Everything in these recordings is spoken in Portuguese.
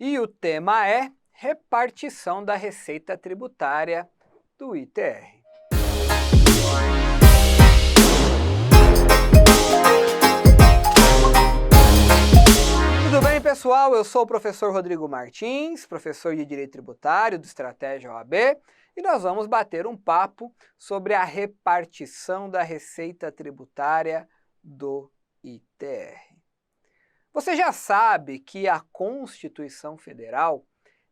E o tema é repartição da receita tributária do ITR. Tudo bem, pessoal? Eu sou o professor Rodrigo Martins, professor de Direito Tributário do Estratégia OAB, e nós vamos bater um papo sobre a repartição da receita tributária do ITR. Você já sabe que a Constituição Federal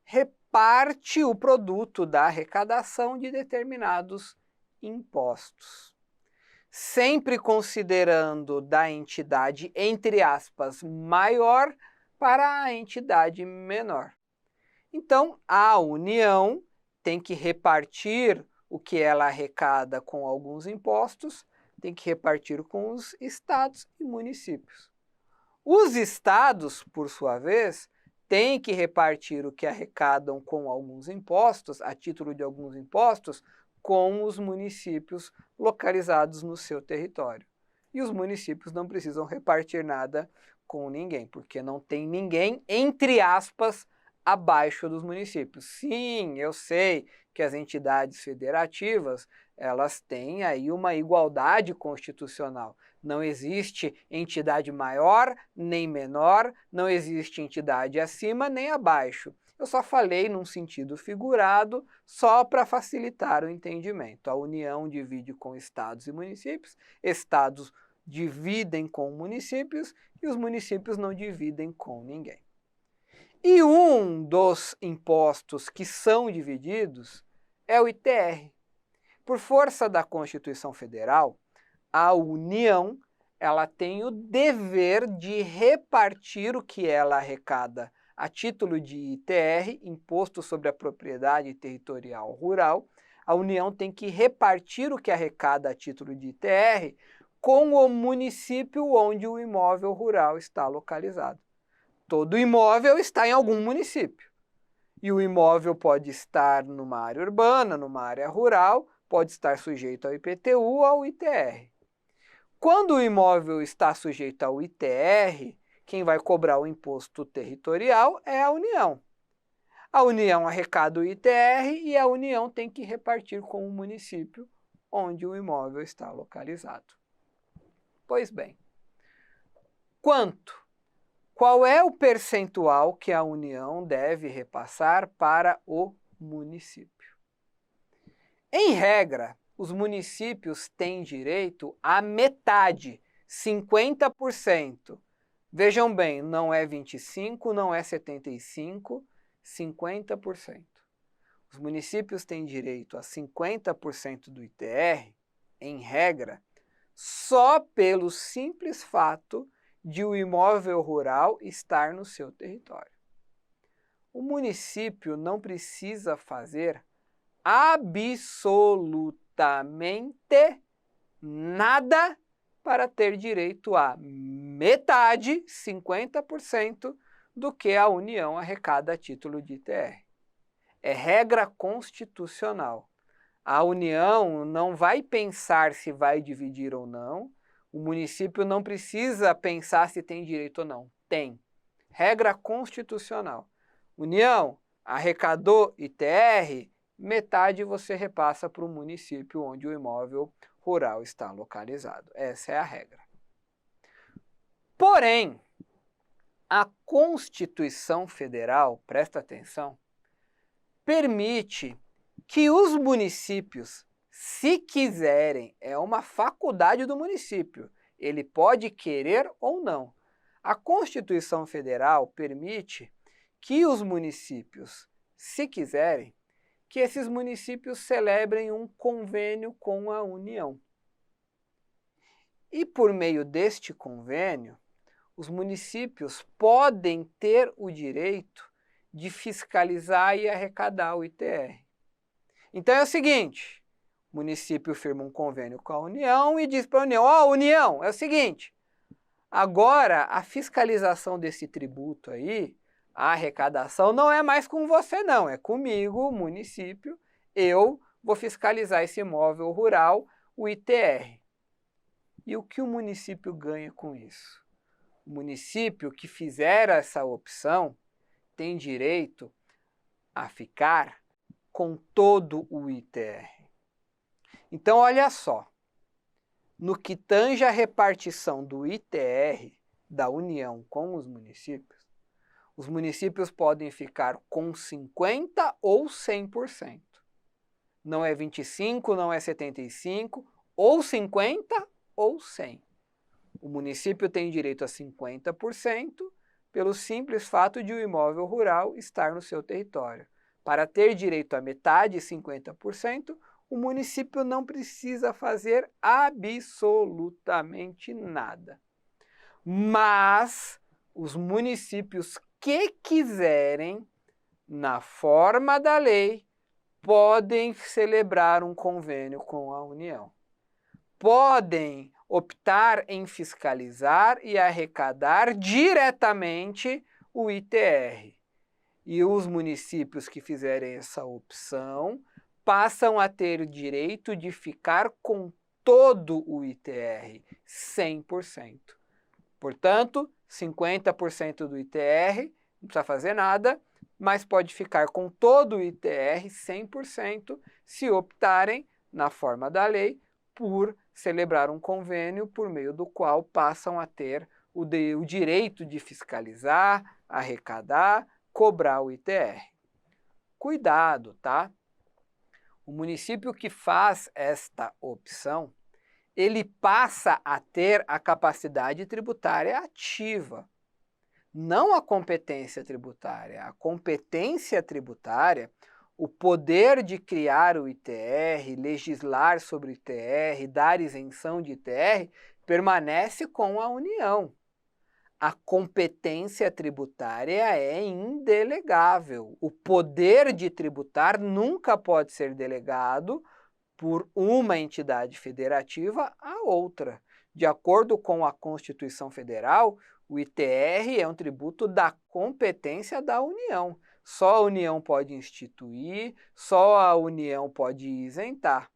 reparte o produto da arrecadação de determinados impostos, sempre considerando da entidade, entre aspas, maior para a entidade menor. Então, a União tem que repartir o que ela arrecada com alguns impostos, tem que repartir com os estados e municípios. Os estados, por sua vez, têm que repartir o que arrecadam com alguns impostos, a título de alguns impostos, com os municípios localizados no seu território. E os municípios não precisam repartir nada com ninguém, porque não tem ninguém, entre aspas, abaixo dos municípios. Sim, eu sei que as entidades federativas, elas têm aí uma igualdade constitucional. Não existe entidade maior nem menor, não existe entidade acima nem abaixo. Eu só falei num sentido figurado, só para facilitar o entendimento. A União divide com estados e municípios, estados dividem com municípios e os municípios não dividem com ninguém. E um dos impostos que são divididos é o ITR. Por força da Constituição Federal, a União ela tem o dever de repartir o que ela arrecada a título de ITR, Imposto sobre a Propriedade Territorial Rural. A União tem que repartir o que arrecada a título de ITR com o município onde o imóvel rural está localizado. Todo imóvel está em algum município. E o imóvel pode estar numa área urbana, numa área rural, pode estar sujeito ao IPTU ou ao ITR. Quando o imóvel está sujeito ao ITR, quem vai cobrar o imposto territorial é a União. A União arrecada o ITR e a União tem que repartir com o município onde o imóvel está localizado. Pois bem, quanto? Qual é o percentual que a União deve repassar para o município? Em regra, os municípios têm direito à metade, 50%. Vejam bem, não é 25%, não é 75%, 50%. Os municípios têm direito a 50% do ITR, em regra, só pelo simples fato de o imóvel rural estar no seu território. O município não precisa fazer absolutamente nada para ter direito a metade, 50%, do que a União arrecada a título de ITR. É regra constitucional. A União não vai pensar se vai dividir ou não, o município não precisa pensar se tem direito ou não. Tem. Regra constitucional. União, arrecadou ITR, metade você repassa para o município onde o imóvel rural está localizado. Essa é a regra. Porém, a Constituição Federal, presta atenção, permite que os municípios, se quiserem, é uma faculdade do município, ele pode querer ou não. A Constituição Federal permite que os municípios, se quiserem, que esses municípios celebrem um convênio com a União. E por meio deste convênio, os municípios podem ter o direito de fiscalizar e arrecadar o ITR. Então é o seguinte, o município firma um convênio com a União e diz para a União, União, é o seguinte, agora a fiscalização desse tributo aí, a arrecadação não é mais com você não, é comigo, o município, eu vou fiscalizar esse imóvel rural, o ITR. E o que o município ganha com isso? O município que fizer essa opção tem direito a ficar com todo o ITR. Então, olha só, no que tange a repartição do ITR da União com os municípios podem ficar com 50% ou 100%. Não é 25%, não é 75%, ou 50% ou 100%. O município tem direito a 50% pelo simples fato de o imóvel rural estar no seu território. Para ter direito a metade, 50%, o município não precisa fazer absolutamente nada. Mas os municípios que quiserem, na forma da lei, podem celebrar um convênio com a União. Podem optar em fiscalizar e arrecadar diretamente o ITR. E os municípios que fizerem essa opção passam a ter o direito de ficar com todo o ITR, 100%. Portanto, 50% do ITR, não precisa fazer nada, mas pode ficar com todo o ITR, 100%, se optarem, na forma da lei, por celebrar um convênio por meio do qual passam a ter o direito de fiscalizar, arrecadar, cobrar o ITR. Cuidado, tá? O município que faz esta opção, ele passa a ter a capacidade tributária ativa, não a competência tributária. A competência tributária, o poder de criar o ITR, legislar sobre o ITR, dar isenção de ITR, permanece com a União. A competência tributária é indelegável. O poder de tributar nunca pode ser delegado por uma entidade federativa a outra. De acordo com a Constituição Federal, o ITR é um tributo da competência da União. Só a União pode instituir, só a União pode isentar.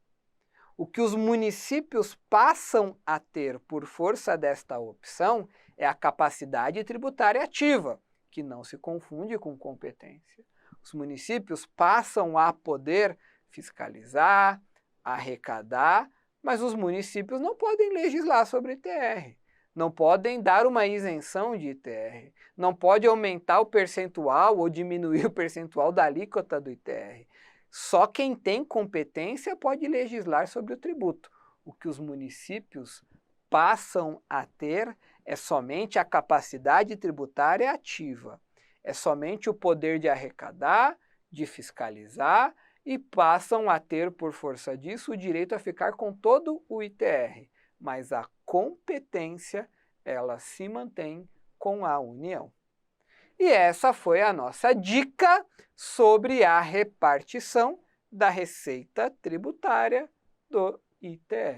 O que os municípios passam a ter por força desta opção é a capacidade tributária ativa, que não se confunde com competência. Os municípios passam a poder fiscalizar, arrecadar, mas os municípios não podem legislar sobre ITR, não podem dar uma isenção de ITR, não pode aumentar o percentual ou diminuir o percentual da alíquota do ITR. Só quem tem competência pode legislar sobre o tributo. O que os municípios passam a ter é somente a capacidade tributária ativa, é somente o poder de arrecadar, de fiscalizar, e passam a ter, por força disso, o direito a ficar com todo o ITR. Mas a competência, ela se mantém com a União. E essa foi a nossa dica sobre a repartição da receita tributária do ITR.